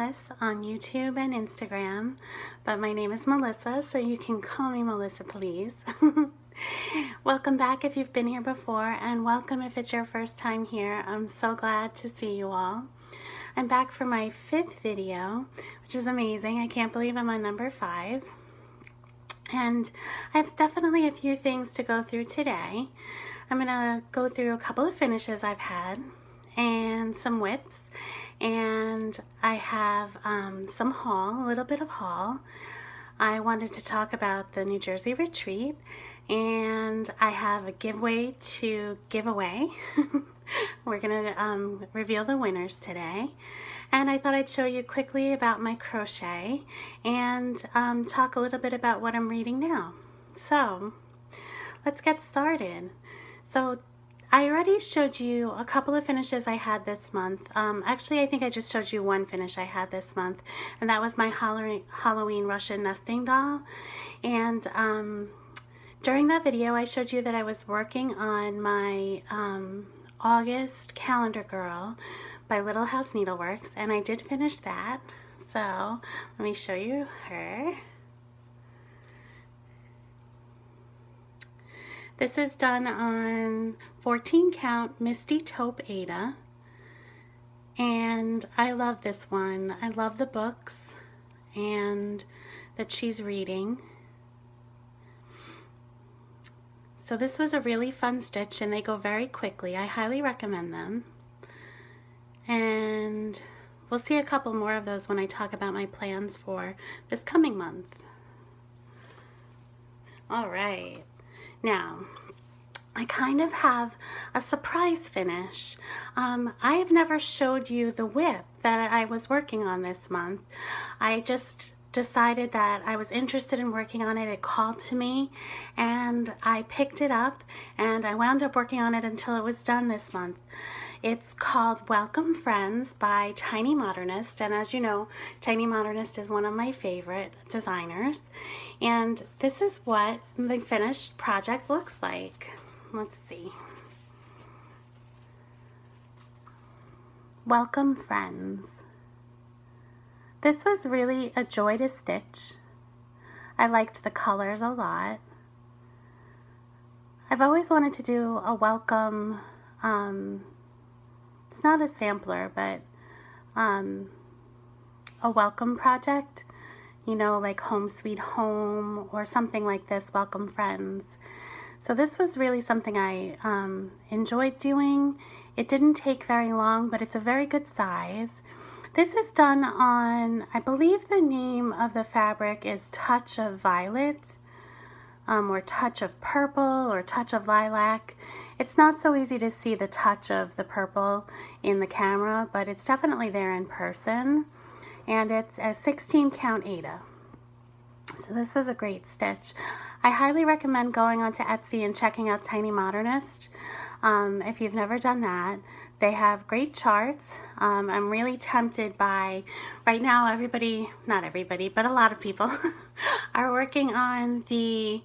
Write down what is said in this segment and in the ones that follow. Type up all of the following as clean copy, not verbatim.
Meliss on YouTube and Instagram, but my name is Melissa, so you can call me Melissa, please. Welcome back if you've been here before, and welcome if it's your first time here. I'm so glad to see you all. I'm back for my 5th video, which is amazing. I can't believe I'm on number 5. And I have definitely a few things to go through today. I'm going to go through a couple of finishes I've had and some whips, and I have some haul, a little bit of haul. I wanted to talk about the New Jersey retreat, and I have a giveaway to give away. We're going to reveal the winners today. And I thought I'd show you quickly about my crochet and talk a little bit about what I'm reading now. So let's get started. So I already showed you a couple of finishes I had this month. Actually, I think I just showed you one finish I had this month, and that was my Halloween Russian nesting doll. And during that video, I showed you that I was working on my August Calendar Girl by Little House Needleworks, and I did finish that. So let me show you her. This is done on 14 count Misty Taupe Aida, and I love this one. I love the books and that she's reading. So this was a really fun stitch, and they go very quickly. I highly recommend them. And we'll see a couple more of those when I talk about my plans for this coming month. All right. Now, I kind of have a surprise finish. I have never showed you the whip that I was working on this month. I just decided that I was interested in working on it. It called to me, and I picked it up, and I wound up working on it until it was done this month. It's called Welcome Friends by Tiny Modernist, and as you know, Tiny Modernist is one of my favorite designers. And this is what the finished project looks like. Let's see. Welcome Friends. This was really a joy to stitch. I liked the colors a lot. I've always wanted to do a welcome, it's not a sampler, but a welcome project. You know, like Home Sweet Home or something like this, Welcome Friends. So this was really something I enjoyed doing. It didn't take very long, but it's a very good size. This is done on, I believe the name of the fabric is Touch of Violet, or Touch of Purple, or Touch of Lilac. It's not so easy to see the touch of the purple in the camera, but it's definitely there in person. And it's a 16 count Aida. So this was a great stitch. I highly recommend going onto Etsy and checking out Tiny Modernist. If you've never done that, they have great charts. I'm really tempted by, right now everybody, not everybody, but a lot of people are working on the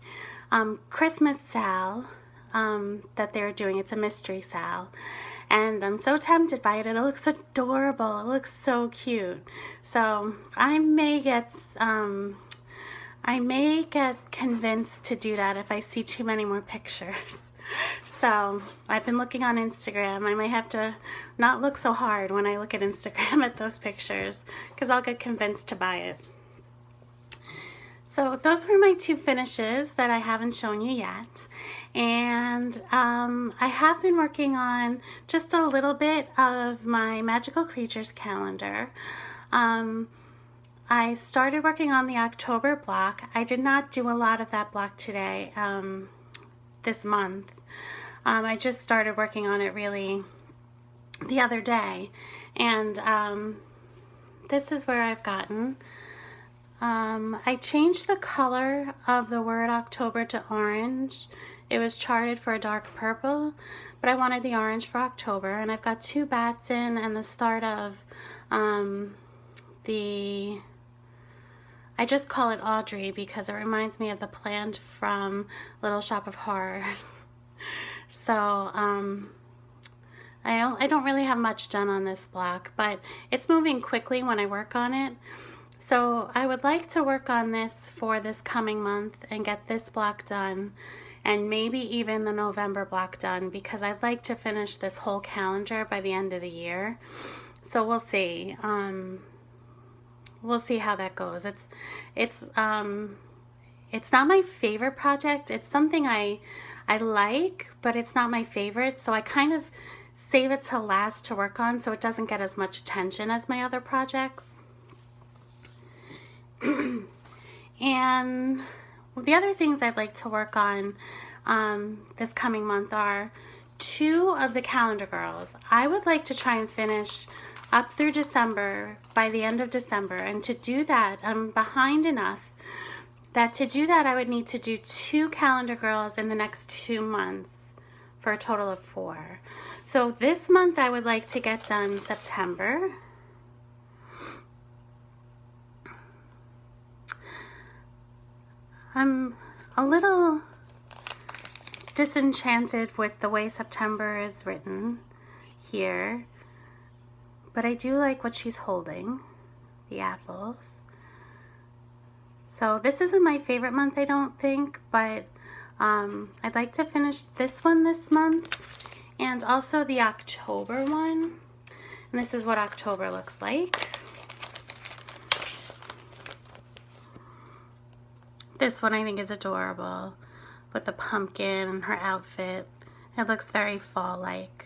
Christmas sal that they're doing. It's a mystery sal. And I'm so tempted by it. It looks adorable. It looks so cute. So I may get convinced to do that if I see too many more pictures. So I've been looking on Instagram. I might have to not look so hard when I look at Instagram at those pictures, because I'll get convinced to buy it. So those were my 2 finishes that I haven't shown you yet. And I have been working on just a little bit of my Magical Creatures calendar. I started working on the October block. I did not do a lot of that block today, this month. I just started working on it really the other day. And this is where I've gotten. I changed the color of the word October to orange. It was charted for a dark purple, but I wanted the orange for October, and I've got 2 bats in and the start of I just call it Audrey because it reminds me of the plant from Little Shop of Horrors. So I don't really have much done on this block, but it's moving quickly when I work on it. So I would like to work on this for this coming month and get this block done, and maybe even the November block done, because I'd like to finish this whole calendar by the end of the year. So we'll see. We'll see how that goes. It's not my favorite project. It's something I like, but it's not my favorite. So I kind of save it to last to work on, so it doesn't get as much attention as my other projects. And the other things I'd like to work on this coming month are 2 of the calendar girls. I would like to try and finish up through December, by the end of December, and to do that, I'm behind enough that to do that I would need to do 2 calendar girls in the next 2 months for a total of 4. So this month I would like to get done September. I'm a little disenchanted with the way September is written here, but I do like what she's holding, the apples. So this isn't my favorite month, I don't think, but I'd like to finish this one this month, and also the October one. And this is what October looks like. This one I think is adorable, with the pumpkin and her outfit. It looks very fall-like.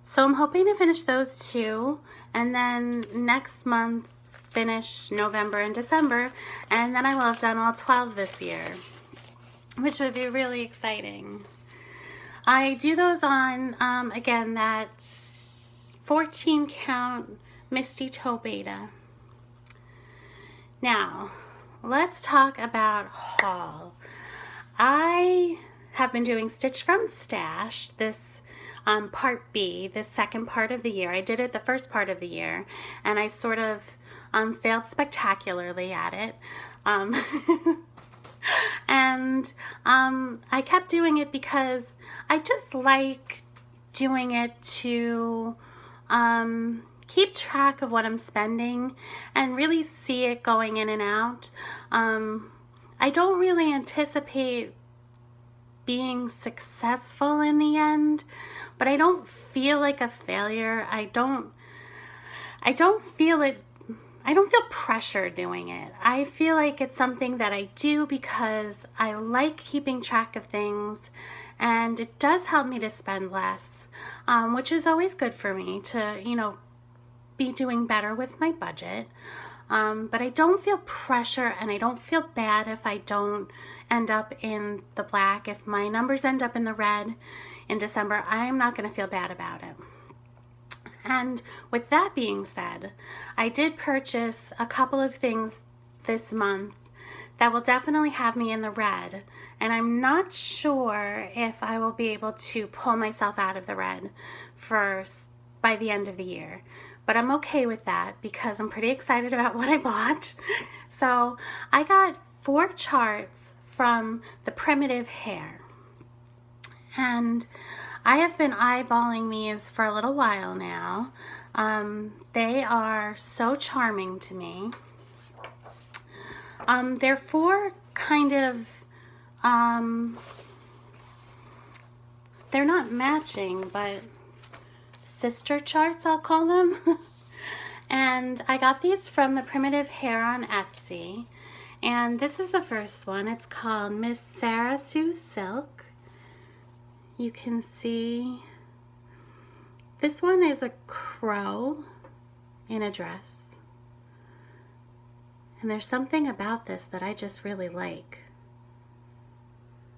So I'm hoping to finish those 2, and then next month finish November and December, and then I will have done all 12 this year, which would be really exciting. I do those on, again, that 14 count Misty Toe Beta. Now, let's talk about haul. I have been doing Stitch from Stash, this part B, this second part of the year. I did it the first part of the year, and I sort of failed spectacularly at it. And I kept doing it because I just like doing it to keep track of what I'm spending and really see it going in and out. I don't really anticipate being successful in the end, but I don't feel like a failure. I don't feel pressure doing it. I feel like it's something that I do because I like keeping track of things, and it does help me to spend less, which is always good for me to, you know, be doing better with my budget. But I don't feel pressure, and I don't feel bad if I don't end up in the black. If my numbers end up in the red in December, I'm not going to feel bad about it. And with that being said, I did purchase a couple of things this month that will definitely have me in the red, and I'm not sure if I will be able to pull myself out of the red by the end of the year. But I'm okay with that because I'm pretty excited about what I bought. So I got 4 charts from the Primitive Hair, and I have been eyeballing these for a little while now. They are so charming to me. They're 4 kind of, they're not matching, but sister charts, I'll call them. And I got these from the Primitive Hair on Etsy. And this is the first one. It's called Miss Sarah Sue Silk. You can see this one is a crow in a dress, and there's something about this that I just really like.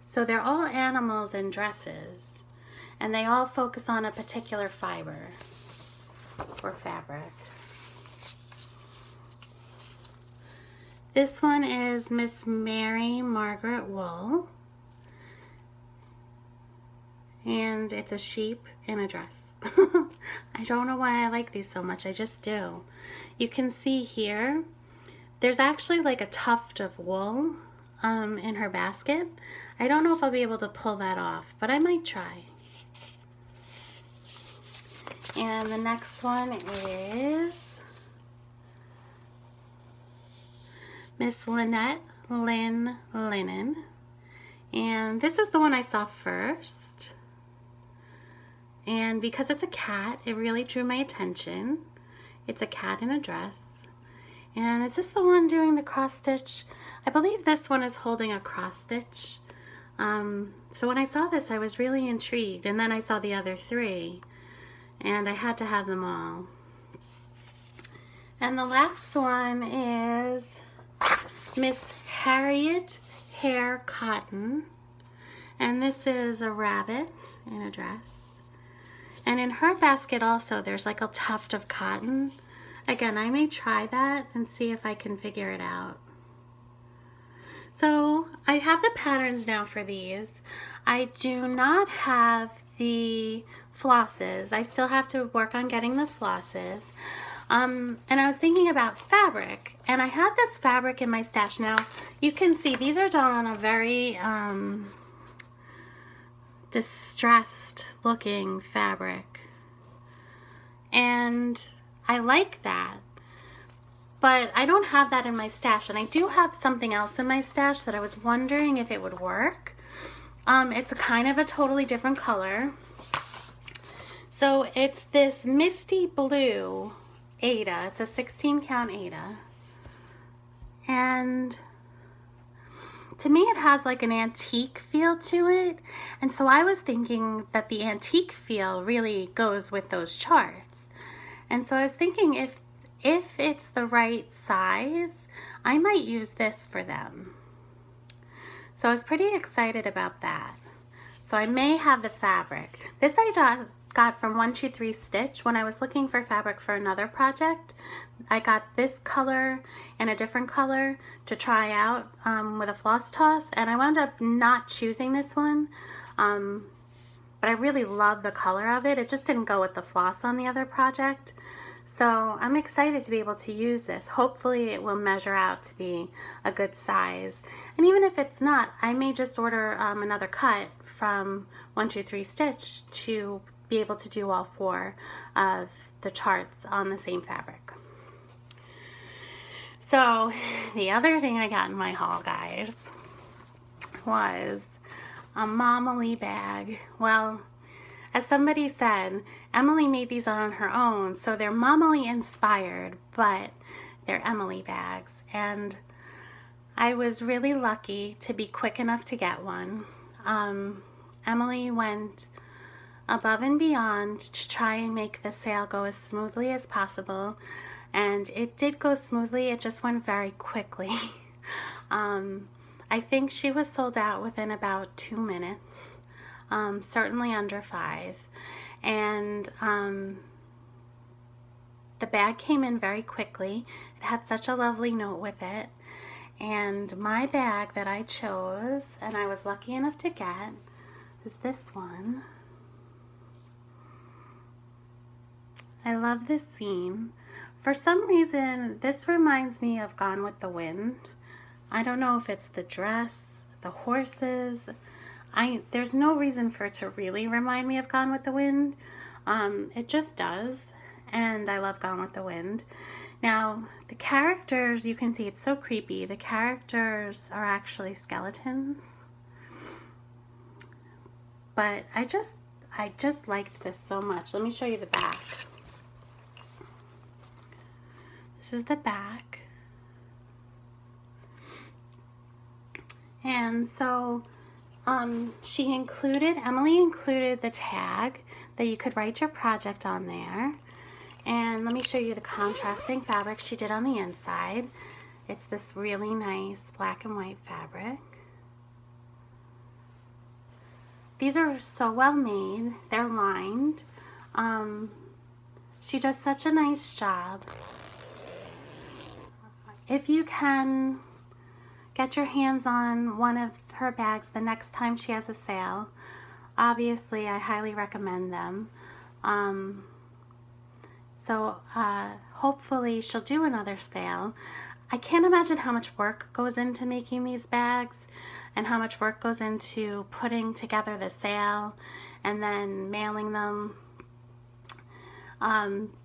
So they're all animals in dresses, and they all focus on a particular fiber or fabric. This one is Miss Mary Margaret Wool, and it's a sheep in a dress. I don't know why I like these so much, I just do. You can see here, there's actually like a tuft of wool in her basket. I don't know if I'll be able to pull that off, but I might try. And the next one is Miss Lynette Lynn Linen. And this is the one I saw first. And because it's a cat, it really drew my attention. It's a cat in a dress. And is this the one doing the cross stitch? I believe this one is holding a cross stitch. So when I saw this, I was really intrigued. And then I saw the other three. And I had to have them all. And the last one is Miss Harriet Hare Cotton. And this is a rabbit in a dress. And in her basket also, there's like a tuft of cotton. Again, I may try that and see if I can figure it out. So I have the patterns now for these. I do not have the flosses. I still have to work on getting the flosses. And I was thinking about fabric, and I had this fabric in my stash. Now you can see these are done on a very distressed looking fabric, and I like that, but I don't have that in my stash. And I do have something else in my stash that I was wondering if it would work. It's a kind of a totally different color. So it's this misty blue Aida. It's a 16 count Aida. And to me it has like an antique feel to it. And so I was thinking that the antique feel really goes with those charts. And so I was thinking if it's the right size, I might use this for them. So I was pretty excited about that. So I may have the fabric. This I got from 123 Stitch when I was looking for fabric for another project. I got this color and a different color to try out with a floss toss, and I wound up not choosing this one. But I really love the color of it. It just didn't go with the floss on the other project. So I'm excited to be able to use this. Hopefully it will measure out to be a good size. And even if it's not, I may just order another cut from 123 Stitch to be able to do all four of the charts on the same fabric. So the other thing I got in my haul, guys, was a Momily bag. Well, as somebody said, Emily made these on her own, so they're Momily inspired, but they're Emily bags. And I was really lucky to be quick enough to get one. Emily went above and beyond to try and make the sale go as smoothly as possible, and it did go smoothly. It just went very quickly. I think she was sold out within about 2 minutes, certainly under 5, and the bag came in very quickly. It had such a lovely note with it, and my bag that I chose and I was lucky enough to get is this one. I love this scene. For some reason, this reminds me of Gone with the Wind. I don't know if it's the dress, the horses. There's no reason for it to really remind me of Gone with the Wind. It just does, and I love Gone with the Wind. Now, the characters, you can see it's so creepy. The characters are actually skeletons. But I just liked this so much. Let me show you the back. This is the back. And so Emily included the tag that you could write your project on there. And let me show you the contrasting fabric she did on the inside. It's this really nice black and white fabric. These are so well made. They're lined. She does such a nice job. If you can get your hands on one of her bags the next time she has a sale, obviously I highly recommend them. So hopefully she'll do another sale. I can't imagine how much work goes into making these bags and how much work goes into putting together the sale and then mailing them.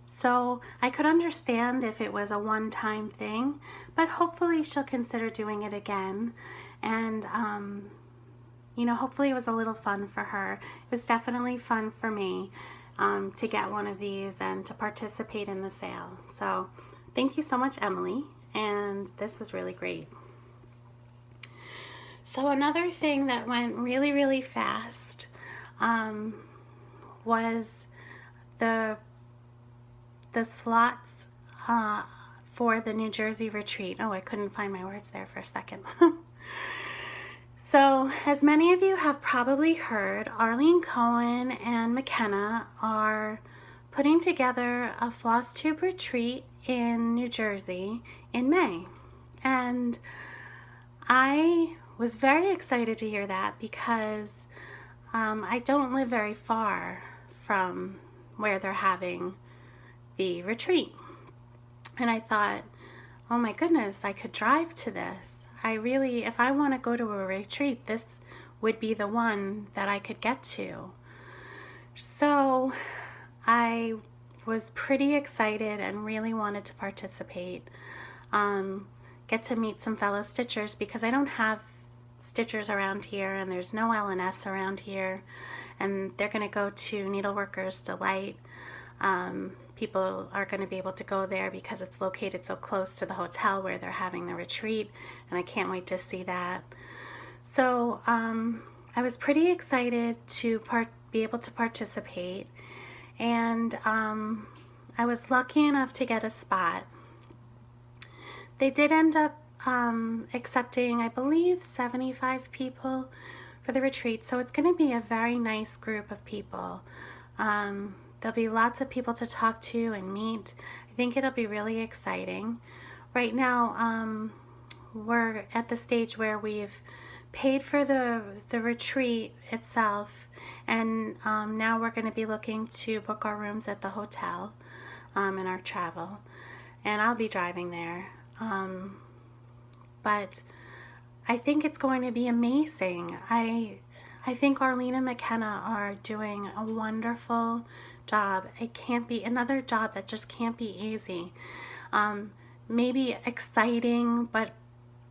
So I could understand if it was a one-time thing, but hopefully she'll consider doing it again. And, you know, hopefully it was a little fun for her. It was definitely fun for me to get one of these and to participate in the sale. So thank you so much, Emily. And this was really great. So another thing that went really, really fast was the slots for the New Jersey retreat. Oh, I couldn't find my words there for a second. So, as many of you have probably heard, Arlene Cohen and McKenna are putting together a Flosstube retreat in New Jersey in May. And I was very excited to hear that because I don't live very far from where they're having the retreat. And I thought, oh my goodness, I could drive to this. If I want to go to a retreat, this would be the one that I could get to. So I was pretty excited and really wanted to participate, get to meet some fellow stitchers because I don't have stitchers around here and there's no L&S around here, and they're going to go to Needleworkers Delight. People are going to be able to go there because it's located so close to the hotel where they're having the retreat, and I can't wait to see that. So I was pretty excited to be able to participate, and I was lucky enough to get a spot. They did end up accepting, I believe, 75 people for the retreat, so it's going to be a very nice group of people. There'll be lots of people to talk to and meet. I think it'll be really exciting. Right now, we're at the stage where we've paid for the retreat itself, and now we're going to be looking to book our rooms at the hotel and our travel. And I'll be driving there. But I think it's going to be amazing. I think Arlene and McKenna are doing a wonderful job. It can't be another job that just can't be easy. Maybe exciting, but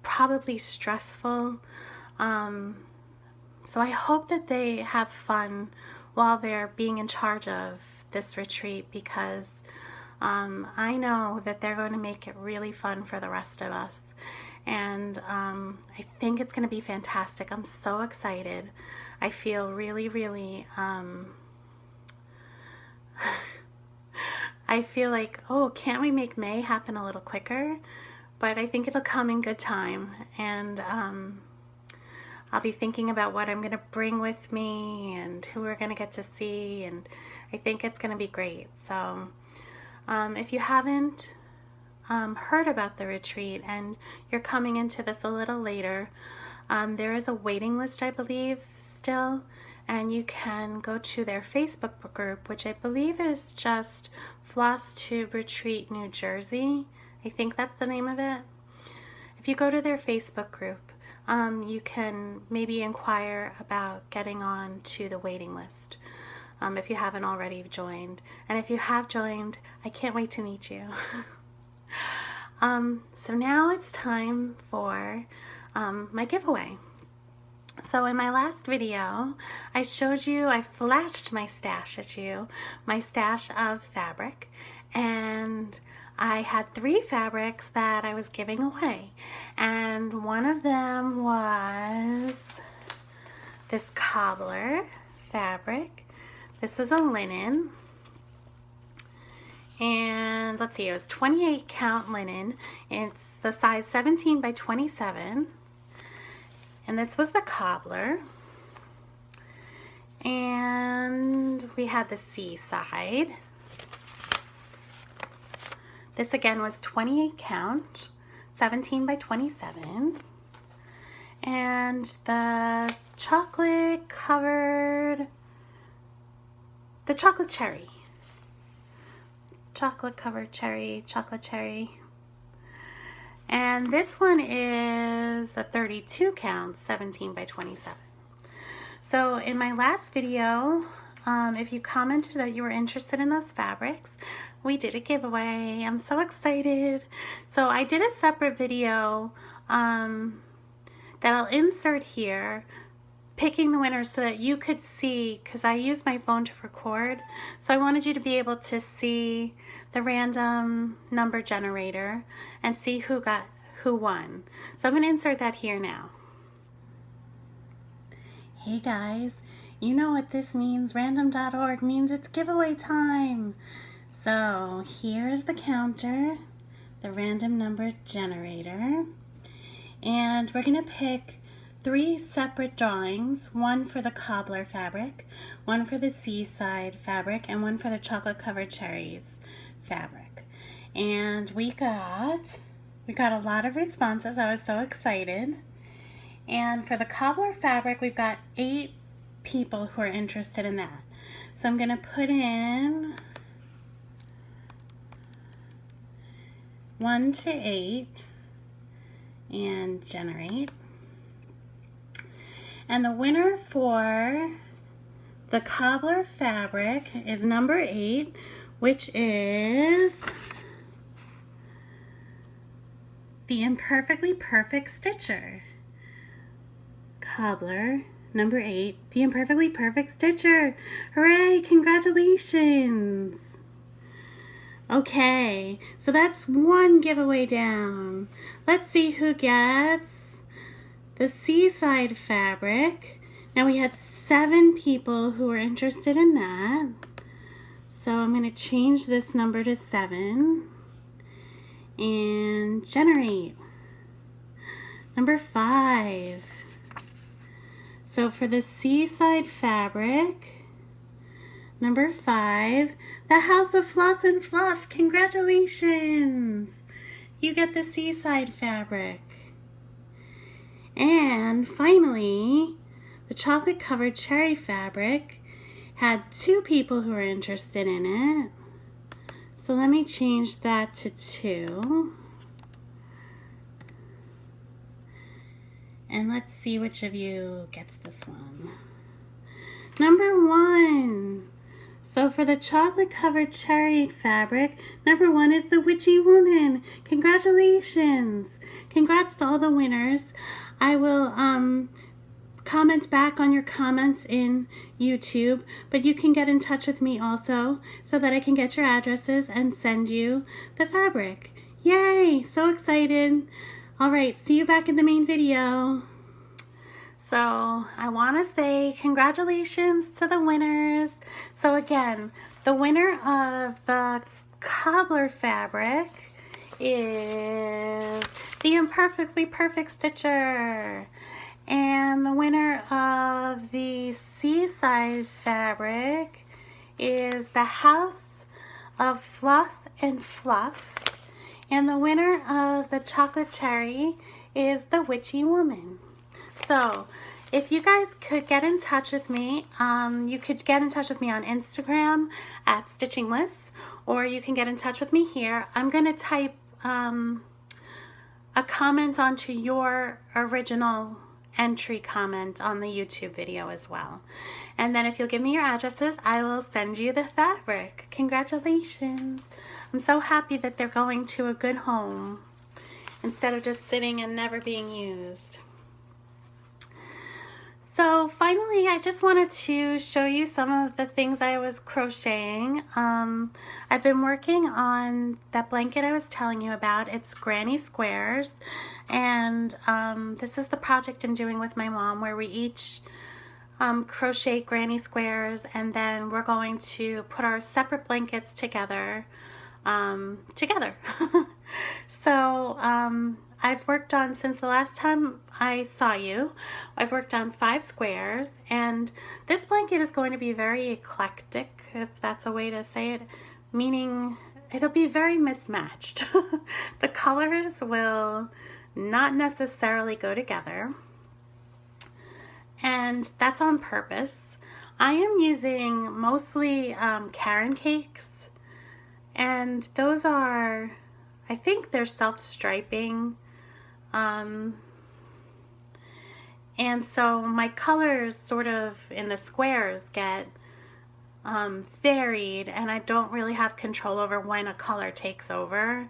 probably stressful. So I hope that they have fun while they're being in charge of this retreat, because I know that they're going to make it really fun for the rest of us. And I think it's going to be fantastic. I'm so excited. I feel really, really, I feel like, oh, can't we make May happen a little quicker? But I think it'll come in good time. And I'll be thinking about what I'm going to bring with me and who we're going to get to see. And I think it's going to be great. So if you haven't heard about the retreat and you're coming into this a little later, there is a waiting list, I believe, still, and you can go to their Facebook group, which I believe is just Flosstube Retreat New Jersey. I think that's the name of it. If you go to their Facebook group, you can maybe inquire about getting on to the waiting list if you haven't already joined. And if you have joined, I can't wait to meet you. So now it's time for my giveaway. So in my last video, I flashed my stash at you, my stash of fabric, and I had 3 fabrics that I was giving away. And one of them was this cobbler fabric. This is a linen. And let's see, it was 28 count linen. It's the size 17 by 27. And this was the cobbler. And we had the seaside. This again was 28 count, 17 by 27. And the chocolate cherry. Chocolate covered cherry, chocolate cherry. And this one is a 32 count, 17 by 27. So in my last video, if you commented that you were interested in those fabrics, we did a giveaway. I'm so excited. So I did a separate video that I'll insert here, picking the winners so that you could see, because I used my phone to record, so I wanted you to be able to see the random number generator and see who won. So I'm going to insert that here now. Hey guys, you know what this means. Random.org means it's giveaway time. So here's the counter, the random number generator, and we're going to pick 3 separate drawings, one for the cobbler fabric, one for the seaside fabric, and one for the chocolate covered cherries fabric. And we got a lot of responses. I was so excited. And for the cobbler fabric, we've got 8 people who are interested in that. So I'm going to put in 1 to 8 and generate. And the winner for the cobbler fabric is number 8, which is the Imperfectly Perfect Stitcher. Cobbler number 8, the Imperfectly Perfect Stitcher. Hooray, congratulations. Okay, so that's 1 giveaway down. Let's see who gets the seaside fabric. Now we had 7 people who were interested in that. So I'm going to change this number to 7 and generate. Number 5. So for the seaside fabric, number 5, the House of Floss and Fluff. Congratulations! You get the seaside fabric. And finally, the chocolate covered cherry fabric had 2 people who were interested in it. So let me change that to 2. And let's see which of you gets this one. Number 1. So for the chocolate covered cherry fabric, number 1 is the Witchy Woman. Congratulations! Congrats to all the winners. I will comment back on your comments in YouTube, but you can get in touch with me also so that I can get your addresses and send you the fabric. Yay! So excited. All right, see you back in the main video. So I want to say congratulations to the winners. So again, the winner of the cobbler fabric is the Imperfectly Perfect Stitcher. And the winner of the seaside fabric is the House of Floss and Fluff. And the winner of the chocolate cherry is the Witchy Woman. So if you guys could get in touch with me, you could get in touch with me on Instagram at Stitching Lists, or you can get in touch with me here. I'm going to type a comment onto your original entry comment on the YouTube video as well. And then if you'll give me your addresses, I will send you the fabric. Congratulations. I'm so happy that they're going to a good home instead of just sitting and never being used. So finally, I just wanted to show you some of the things I was crocheting. I've been working on that blanket I was telling you about. It's Granny Squares, and this is the project I'm doing with my mom, where we each crochet granny squares, and then we're going to put our separate blankets together. So I've worked on, since the last time I saw you, I've worked on 5 squares, and this blanket is going to be very eclectic, if that's a way to say it, meaning it'll be very mismatched. The colors will not necessarily go together, and that's on purpose. I am using mostly Karen cakes, and those are, I think they're self-striping, and so my colors sort of in the squares get varied, and I don't really have control over when a color takes over,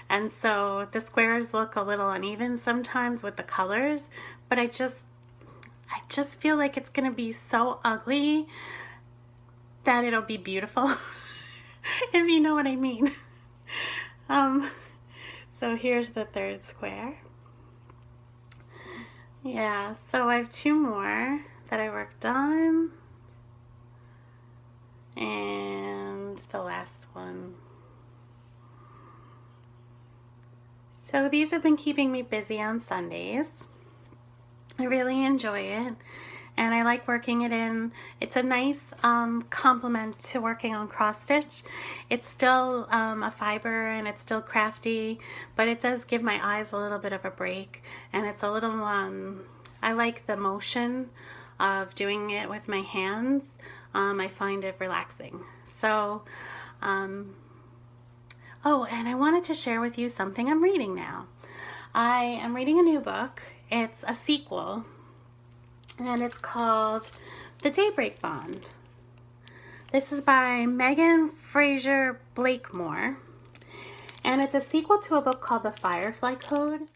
and so the squares look a little uneven sometimes with the colors, but I just feel like it's gonna be so ugly that it'll be beautiful. If you know what I mean. So here's the third square. Yeah, so I have two more that I worked on, and the last one. So these have been keeping me busy on Sundays. I really enjoy it, and I like working it in. It's a nice complement to working on cross stitch. It's still a fiber and it's still crafty, but it does give my eyes a little bit of a break, and it's a little, I like the motion of doing it with my hands. I find it relaxing. So, oh, and I wanted to share with you something I'm reading now. I am reading a new book. It's a sequel, and it's called The Daybreak Bond. This is by Megan Fraser Blakemore, and it's a sequel to a book called The Firefly Code.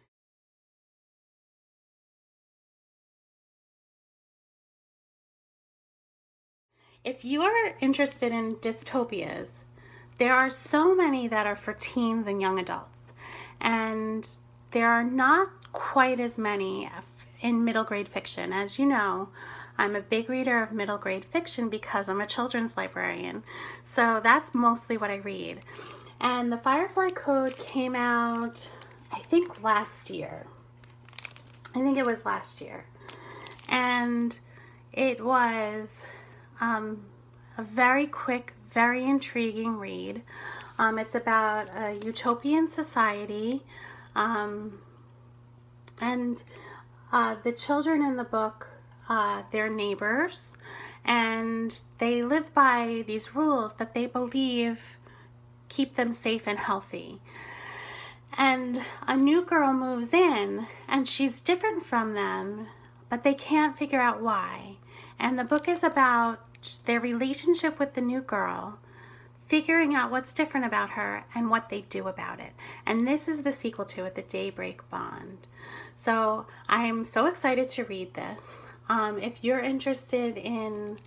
If you are interested in dystopias, there are so many that are for teens and young adults, and there are not quite as many in middle grade fiction. As you know, I'm a big reader of middle grade fiction because I'm a children's librarian, so that's mostly what I read. And The Firefly Code came out, I think last year. I think it was last year. And it was a very quick, very intriguing read. It's about a utopian society, and the children in the book, they're neighbors, and they live by these rules that they believe keep them safe and healthy. And a new girl moves in, and she's different from them, but they can't figure out why. And the book is about their relationship with the new girl, figuring out what's different about her and what they do about it. And this is the sequel to it, The Daybreak Bond. So I'm so excited to read this. If you're interested in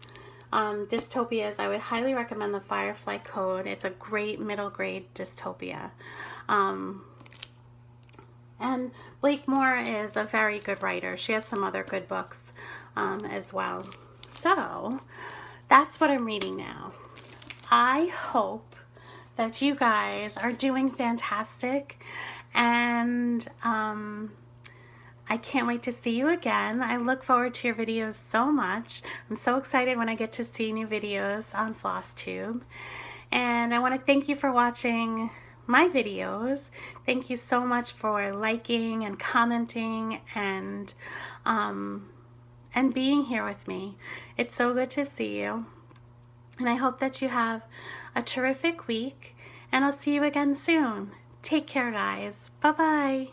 dystopias, I would highly recommend The Firefly Code. It's a great middle grade dystopia. And Blakemore is a very good writer. She has some other good books as well. So that's what I'm reading now. I hope that you guys are doing fantastic, and I can't wait to see you again. I look forward to your videos so much. I'm so excited when I get to see new videos on Flosstube. And I want to thank you for watching my videos. Thank you so much for liking and commenting and being here with me. It's so good to see you. And I hope that you have a terrific week, and I'll see you again soon. Take care, guys. Bye-bye.